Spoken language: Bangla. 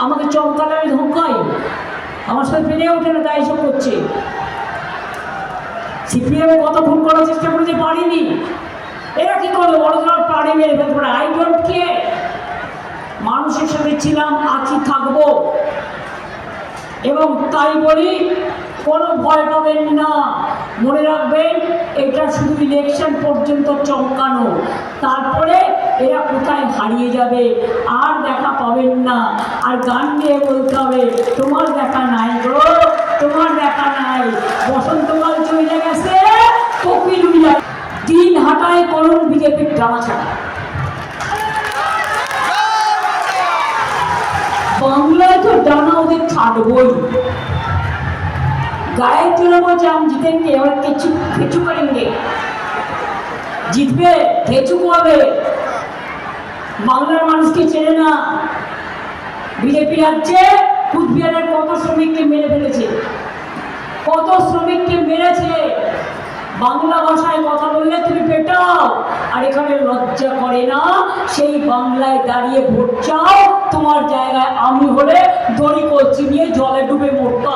আমাকে চমকালে আমি ধমকাই, আমার সাথে পেরে ওঠে না, তাই এসব করছে। সিপিএম কত খুন করার চেষ্টা করেছে, পারিনি। এরা কি করে বড়জোর পাড়ে মেরে ফেলতে পারে, আই ডোন্ট কেয়ার। মানুষের সাথে ছিলাম, আছি, থাকবো, এবং তাই বলি কোনো ভয় পাবেন না। মনে রাখবেন, এটা শুধু ইলেকশন পর্যন্ত চমকানো, তারপরে এরা কোথায় হারিয়ে যাবে, আর দেখা পাবেন না। আর গান নিয়ে বলতে হবে, তোমার দেখা নাই গো, তোমার দেখা নাই, বসন্তকাল চলে গেছে, কপিল উড়িয়া দিন হাঁটায় করুন বিজেপির ডানা ছাড়া। বাংলায় তো ডানা ওদের ছাড়বই। গায়ের জন্য বলছে हम जीतेंगे और खेचू करेंगे, জিতবে, খেচু করবে। বাংলার মানুষকে চেনে না। বিজেপি রাজ্যে কুচবিহারের কত শ্রমিককে মেরে ফেলেছে, কত শ্রমিককে মেরেছে। বাংলা ভাষায় কথা বললে তুমি পেটাও, আর এখানে লজ্জা করে না। সেই বাংলায় দাঁড়িয়ে ভোট চাও, তোমার জায়গায় আমি হলে দড়ি কলসি নিয়ে জলে ডুবে মরতাম।